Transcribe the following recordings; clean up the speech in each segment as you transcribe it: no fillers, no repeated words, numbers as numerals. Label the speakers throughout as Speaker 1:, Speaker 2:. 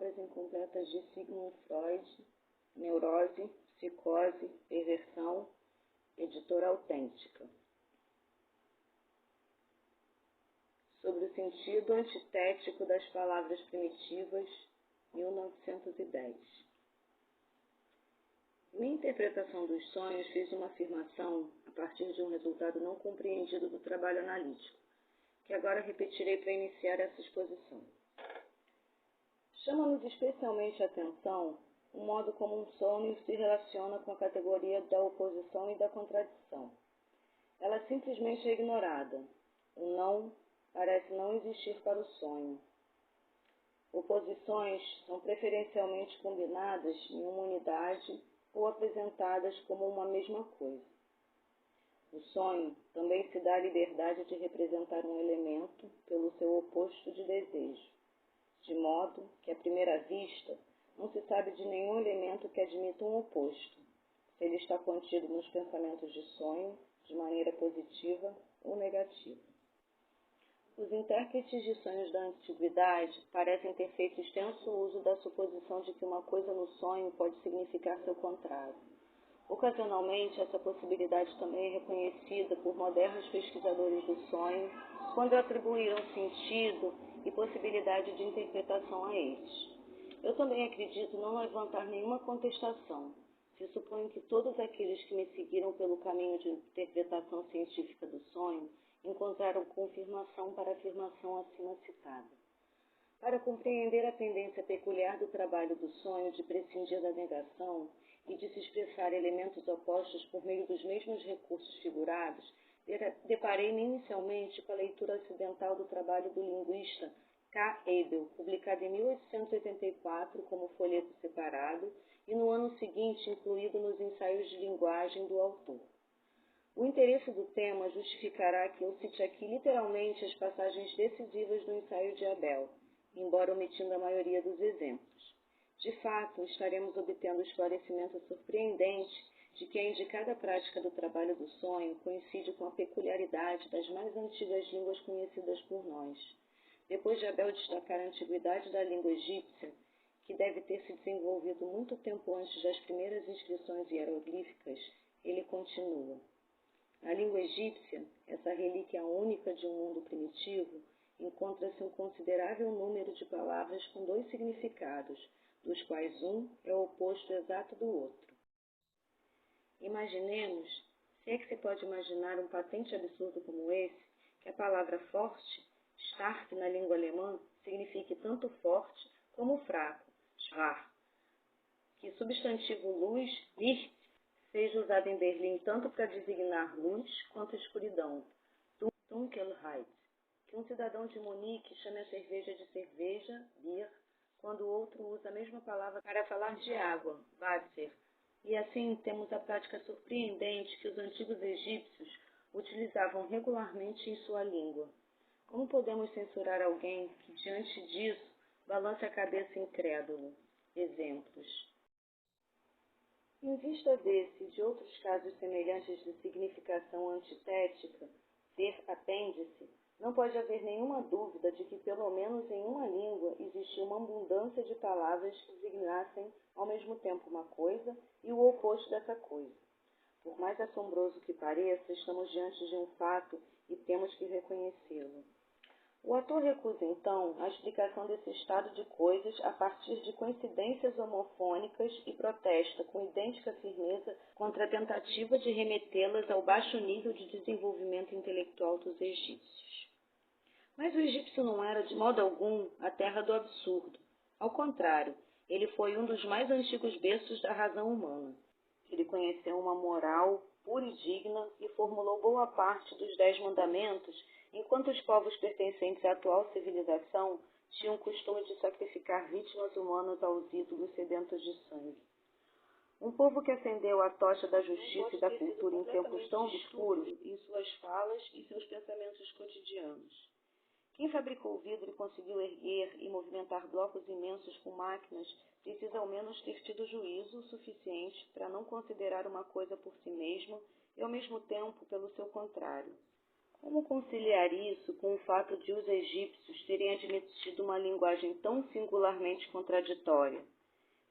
Speaker 1: Obras Incompletas de Sigmund Freud, Neurose, Psicose, Perversão, Editora Autêntica. Sobre o sentido antitético das palavras primitivas, 1910. Em minha interpretação dos sonhos, fiz uma afirmação a partir de um resultado não compreendido do trabalho analítico, que agora repetirei para iniciar essa exposição. Chama-nos especialmente a atenção o modo como um sonho se relaciona com a categoria da oposição e da contradição. Ela simplesmente é ignorada. O não parece não existir para o sonho. Oposições são preferencialmente combinadas em uma unidade ou apresentadas como uma mesma coisa. O sonho também se dá a liberdade de representar um elemento pelo seu oposto de desejo, de modo que, à primeira vista, não se sabe de nenhum elemento que admita um oposto, se ele está contido nos pensamentos de sonho, de maneira positiva ou negativa. Os intérpretes de sonhos da antiguidade parecem ter feito extenso uso da suposição de que uma coisa no sonho pode significar seu contrário. Ocasionalmente, essa possibilidade também é reconhecida por modernos pesquisadores do sonho, quando atribuíram sentido e possibilidade de interpretação a eles. Eu também acredito não levantar nenhuma contestação, se suponho que todos aqueles que me seguiram pelo caminho de interpretação científica do sonho encontraram confirmação para a afirmação acima citada. Para compreender a tendência peculiar do trabalho do sonho de prescindir da negação e de se expressar elementos opostos por meio dos mesmos recursos figurados, deparei-me inicialmente com a leitura ocidental do trabalho do linguista K. Abel, publicado em 1884 como folheto separado e no ano seguinte incluído nos ensaios de linguagem do autor. O interesse do tema justificará que eu cite aqui literalmente as passagens decisivas do ensaio de Abel, embora omitindo a maioria dos exemplos. De fato, estaremos obtendo esclarecimento surpreendente de que a indicada prática do trabalho do sonho coincide com a peculiaridade das mais antigas línguas conhecidas por nós. Depois de Abel destacar a antiguidade da língua egípcia, que deve ter se desenvolvido muito tempo antes das primeiras inscrições hieroglíficas, ele continua. Na língua egípcia, essa relíquia única de um mundo primitivo, encontra-se um considerável número de palavras com dois significados, dos quais um é o oposto exato do outro. Imaginemos, se é que se pode imaginar um patente absurdo como esse, que a palavra forte, stark na língua alemã, signifique tanto forte como fraco, schwach, que o substantivo luz, Licht, seja usado em Berlim tanto para designar luz quanto escuridão, Dunkelheit, que um cidadão de Munique chame a cerveja de cerveja, Bier, quando o outro usa a mesma palavra para falar de água, Wasser. E assim temos a prática surpreendente que os antigos egípcios utilizavam regularmente em sua língua. Como podemos censurar alguém que, diante disso, balance a cabeça incrédulo? Exemplos. Em vista desse e de outros casos semelhantes de significação antitética, ser apêndice, não pode haver nenhuma dúvida de que, pelo menos em uma língua, existia uma abundância de palavras que designassem ao mesmo tempo uma coisa e o oposto dessa coisa. Por mais assombroso que pareça, estamos diante de um fato e temos que reconhecê-lo. O autor recusa, então, a explicação desse estado de coisas a partir de coincidências homofônicas e protesta com idêntica firmeza contra a tentativa de remetê-las ao baixo nível de desenvolvimento intelectual dos egípcios. Mas o egípcio não era, de modo algum, a terra do absurdo. Ao contrário, ele foi um dos mais antigos berços da razão humana. Ele conheceu uma moral pura e digna e formulou boa parte dos 10 mandamentos, enquanto os povos pertencentes à atual civilização tinham o costume de sacrificar vítimas humanas aos ídolos sedentos de sangue. Um povo que acendeu a tocha da justiça e da cultura em tempos tão obscuros em suas falas e seus pensamentos cotidianos. Quem fabricou vidro e conseguiu erguer e movimentar blocos imensos com máquinas precisa ao menos ter tido juízo suficiente para não considerar uma coisa por si mesma e ao mesmo tempo pelo seu contrário. Como conciliar isso com o fato de os egípcios terem admitido uma linguagem tão singularmente contraditória,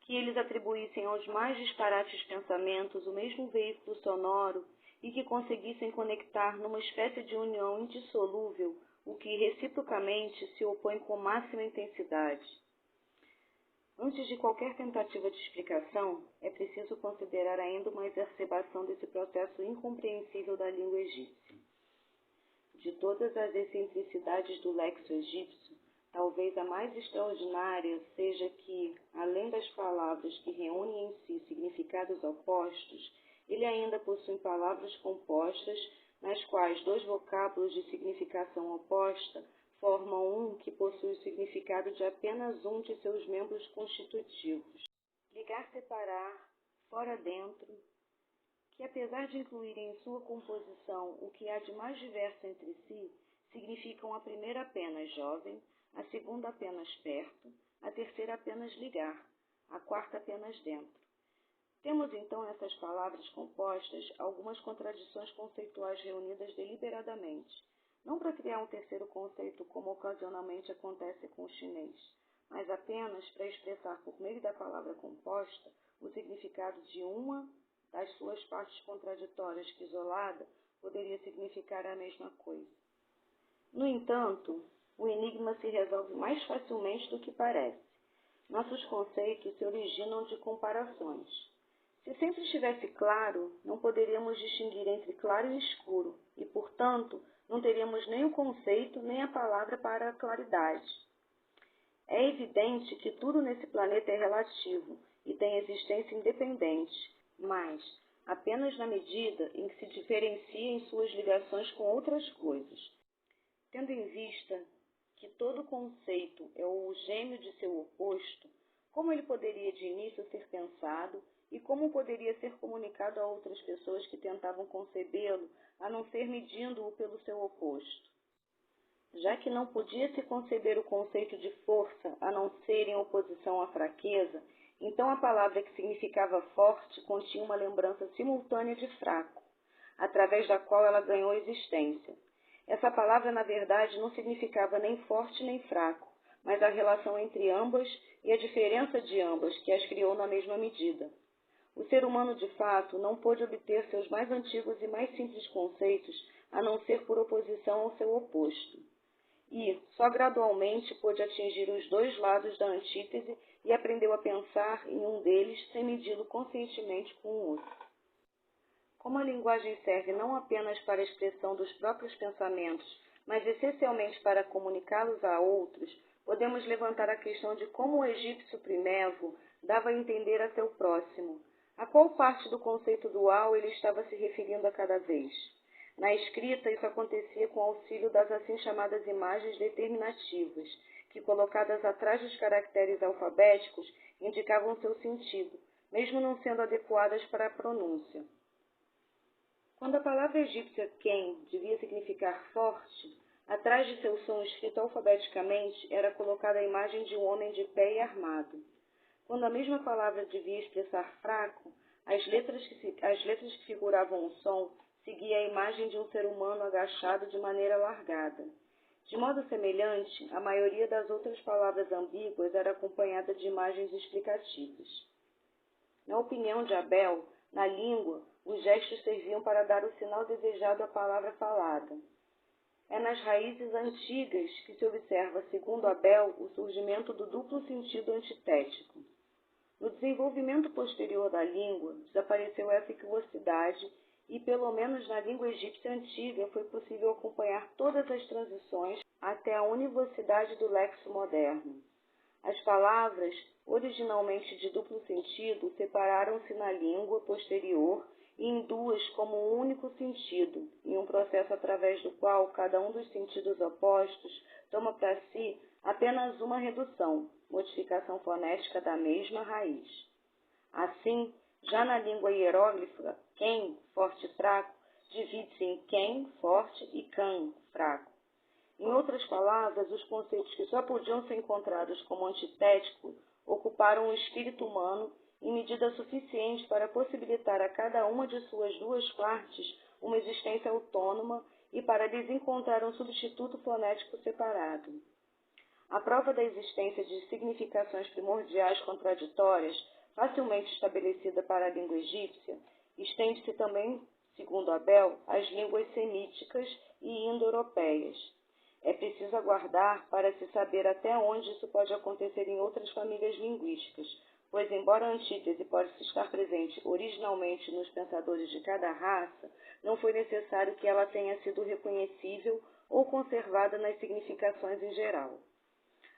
Speaker 1: que eles atribuíssem aos mais disparates pensamentos o mesmo veículo sonoro e que conseguissem conectar numa espécie de união indissolúvel o que reciprocamente se opõe com máxima intensidade? Antes de qualquer tentativa de explicação, é preciso considerar ainda uma exacerbação desse processo incompreensível da língua egípcia. De todas as excentricidades do lexo egípcio, talvez a mais extraordinária seja que, além das palavras que reúnem em si significados opostos, ele ainda possui palavras compostas, nas quais dois vocábulos de significação oposta formam um que possui o significado de apenas um de seus membros constitutivos. Ligar, separar, fora, dentro, que apesar de incluírem em sua composição o que há de mais diverso entre si, significam a primeira apenas jovem, a segunda apenas perto, a terceira apenas ligar, a quarta apenas dentro. Temos então nessas palavras compostas algumas contradições conceituais reunidas deliberadamente, não para criar um terceiro conceito como ocasionalmente acontece com o chinês, mas apenas para expressar por meio da palavra composta o significado de uma das suas partes contraditórias que isolada poderia significar a mesma coisa. No entanto, o enigma se resolve mais facilmente do que parece. Nossos conceitos se originam de comparações. Se sempre estivesse claro, não poderíamos distinguir entre claro e escuro, e, portanto, não teríamos nem o conceito nem a palavra para a claridade. É evidente que tudo nesse planeta é relativo e tem existência independente, mas apenas na medida em que se diferencia em suas ligações com outras coisas. Tendo em vista que todo conceito é o gêmeo de seu oposto, como ele poderia de início ser pensado e como poderia ser comunicado a outras pessoas que tentavam concebê-lo, a não ser medindo-o pelo seu oposto? Já que não podia se conceber o conceito de força a não ser em oposição à fraqueza, então a palavra que significava forte continha uma lembrança simultânea de fraco, através da qual ela ganhou existência. Essa palavra, na verdade, não significava nem forte nem fraco, mas a relação entre ambas e a diferença de ambas, que as criou na mesma medida. O ser humano, de fato, não pôde obter seus mais antigos e mais simples conceitos a não ser por oposição ao seu oposto. E, só gradualmente, pôde atingir os dois lados da antítese e aprendeu a pensar em um deles sem medi-lo conscientemente com o outro. Como a linguagem serve não apenas para a expressão dos próprios pensamentos, mas essencialmente para comunicá-los a outros, podemos levantar a questão de como o egípcio primevo dava a entender a seu próximo, a qual parte do conceito dual ele estava se referindo a cada vez. Na escrita, isso acontecia com auxílio das assim chamadas imagens determinativas, que, colocadas atrás dos caracteres alfabéticos, indicavam seu sentido, mesmo não sendo adequadas para a pronúncia. Quando a palavra egípcia Ken devia significar forte, atrás de seu som escrito alfabeticamente era colocada a imagem de um homem de pé e armado. Quando a mesma palavra devia expressar fraco, as letras que figuravam o som seguia a imagem de um ser humano agachado de maneira largada. De modo semelhante, a maioria das outras palavras ambíguas era acompanhada de imagens explicativas. Na opinião de Abel, na língua, os gestos serviam para dar o sinal desejado à palavra falada. É nas raízes antigas que se observa, segundo Abel, o surgimento do duplo sentido antitético. No desenvolvimento posterior da língua, desapareceu essa equivocidade e, pelo menos na língua egípcia antiga, foi possível acompanhar todas as transições até a univocidade do lexo moderno. As palavras, originalmente de duplo sentido, separaram-se na língua posterior em duas como um único sentido, em um processo através do qual cada um dos sentidos opostos toma para si apenas uma redução, modificação fonética da mesma raiz. Assim, já na língua hieróglifa, Ken, forte e fraco, divide-se em Ken, forte, e Kan, fraco. Em outras palavras, os conceitos que só podiam ser encontrados como antitético ocuparam o espírito humano em medida suficiente para possibilitar a cada uma de suas duas partes uma existência autônoma e para lhes encontrar um substituto fonético separado. A prova da existência de significações primordiais contraditórias, facilmente estabelecida para a língua egípcia, estende-se também, segundo Abel, às línguas semíticas e indo-europeias. É preciso aguardar para se saber até onde isso pode acontecer em outras famílias linguísticas, pois, embora a antítese possa estar presente originalmente nos pensadores de cada raça, não foi necessário que ela tenha sido reconhecível ou conservada nas significações em geral.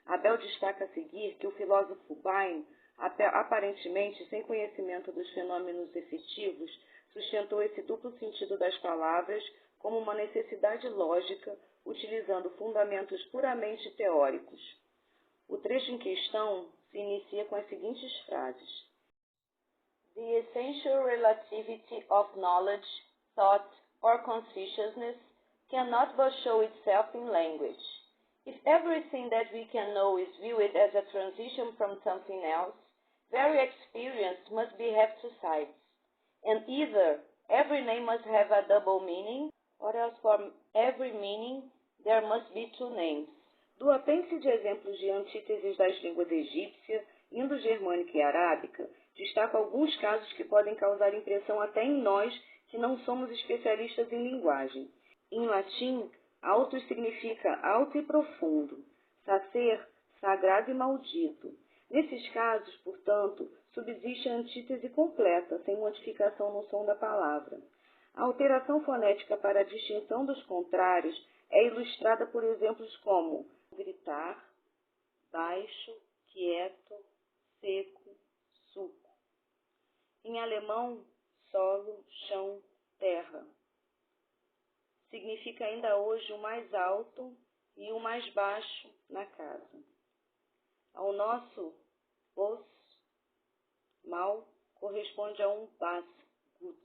Speaker 1: Abel destaca a seguir que o filósofo Bain, aparentemente sem conhecimento dos fenômenos efetivos, sustentou esse duplo sentido das palavras como uma necessidade lógica, utilizando fundamentos puramente teóricos. O trecho em questão se inicia com as seguintes frases: The essential relativity of knowledge, thought, or consciousness cannot but show itself in language. If everything that we can know is viewed as a transition from something else, very experience must have two sides, and either every name must have a double meaning, or else for every meaning there must be two names. Do apêndice de exemplos de antíteses das línguas egípcia, indo-germânica e arábica, destaco alguns casos que podem causar impressão até em nós que não somos especialistas em linguagem. Em latim, altos significa alto e profundo, sacer, sagrado e maldito. Nesses casos, portanto, subsiste a antítese completa, sem modificação no som da palavra. A alteração fonética para a distinção dos contrários é ilustrada por exemplos como gritar, baixo, quieto, seco, suco. Em alemão, solo, chão, terra. Significa ainda hoje o mais alto e o mais baixo na casa. Ao nosso bos, mal, corresponde a um bas, gut,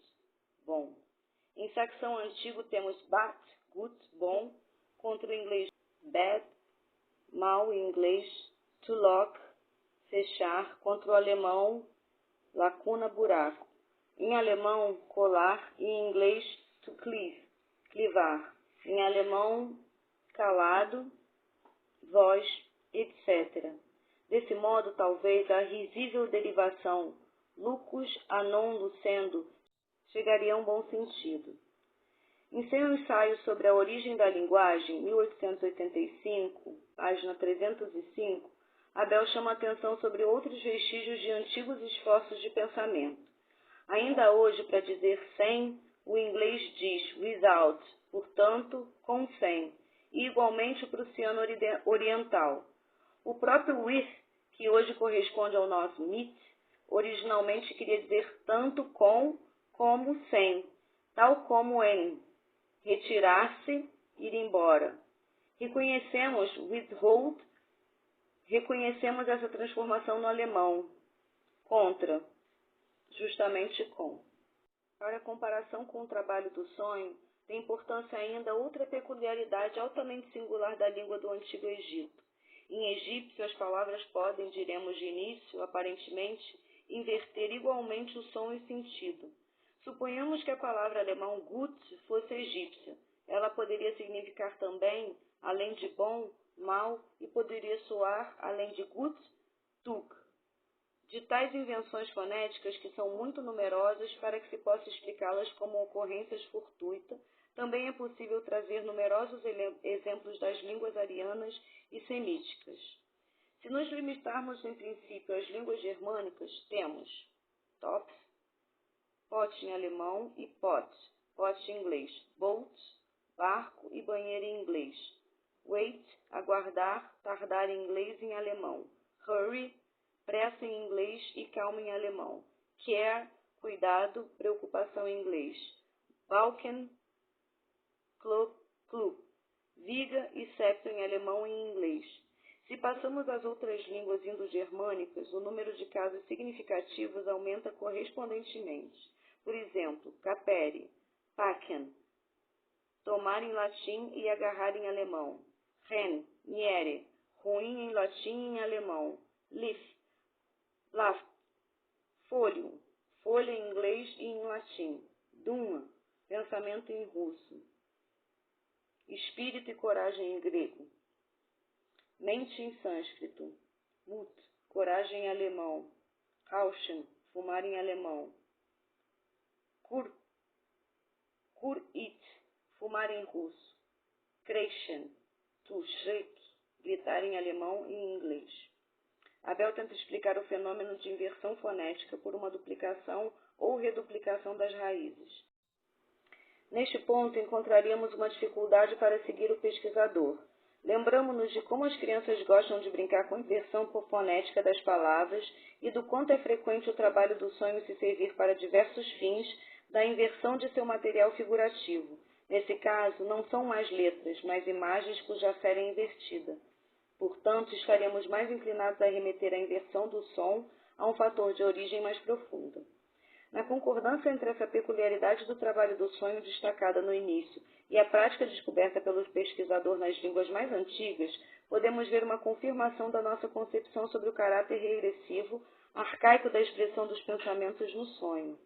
Speaker 1: bom. Em saxão antigo temos bat, gut, bom, contra o inglês bad, mal em inglês, to lock, fechar, contra o alemão, lacuna, buraco. Em alemão, colar, e em inglês, to cleave, clivar. Em alemão, calado, voz, etc. Desse modo, talvez a risível derivação lucus a non lucendo chegaria a um bom sentido. Em seu ensaio sobre a origem da linguagem, 1885, página 305, Abel chama atenção sobre outros vestígios de antigos esforços de pensamento. Ainda hoje, para dizer sem, o inglês diz without, portanto, com sem, e igualmente o prussiano oriental. O próprio with, que hoje corresponde ao nosso mit, originalmente queria dizer tanto com como sem, tal como em retirar-se, ir embora. Reconhecemos withhold, reconhecemos essa transformação no alemão, contra, justamente com. Para a comparação com o trabalho do sonho, tem importância ainda outra peculiaridade altamente singular da língua do Antigo Egito. Em egípcio, as palavras podem, diremos de início, aparentemente, inverter igualmente o som e o sentido. Suponhamos que a palavra alemã gut fosse egípcia. Ela poderia significar também, além de bom, mal, e poderia soar, além de gut, tuk. De tais invenções fonéticas, que são muito numerosas para que se possa explicá-las como ocorrências fortuitas, também é possível trazer numerosos exemplos das línguas arianas e semíticas. Se nos limitarmos, em princípio, às línguas germânicas, temos top, pot em alemão e pot em inglês, boat, barco e banheiro em inglês, wait, aguardar, tardar em inglês e em alemão, hurry, pressa em inglês e calma em alemão, care, cuidado, preocupação em inglês, Balken, club, viga e septo em alemão e em inglês. Se passamos às outras línguas indo-germânicas, o número de casos significativos aumenta correspondentemente. Por exemplo, capere, packen, tomar em latim e agarrar em alemão, ren, niere, ruim em latim e em alemão, leaf, laft, folho, folha em inglês e em latim, duma, pensamento em russo. espírito e coragem em grego, mente em sânscrito, mut, coragem em alemão, rauschen, fumar em alemão, kurit, fumar em russo, kreischen, tu, schreck, gritar em alemão e em inglês. Abel tenta explicar o fenômeno de inversão fonética por uma duplicação ou reduplicação das raízes. Neste ponto, encontraríamos uma dificuldade para seguir o pesquisador. Lembramos-nos de como as crianças gostam de brincar com a inversão fonética das palavras e do quanto é frequente o trabalho do sonho se servir para diversos fins da inversão de seu material figurativo. Nesse caso, não são mais letras, mas imagens cuja série é invertida. Portanto, estaríamos mais inclinados a remeter a inversão do som a um fator de origem mais profunda. Na concordância entre essa peculiaridade do trabalho do sonho destacada no início e a prática descoberta pelo pesquisador nas línguas mais antigas, podemos ver uma confirmação da nossa concepção sobre o caráter regressivo, arcaico da expressão dos pensamentos no sonho.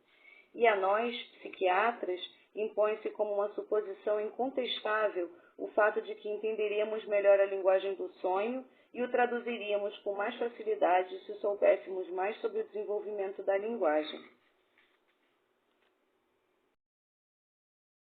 Speaker 1: E a nós, psiquiatras, impõe-se como uma suposição incontestável o fato de que entenderíamos melhor a linguagem do sonho e o traduziríamos com mais facilidade se soubéssemos mais sobre o desenvolvimento da linguagem.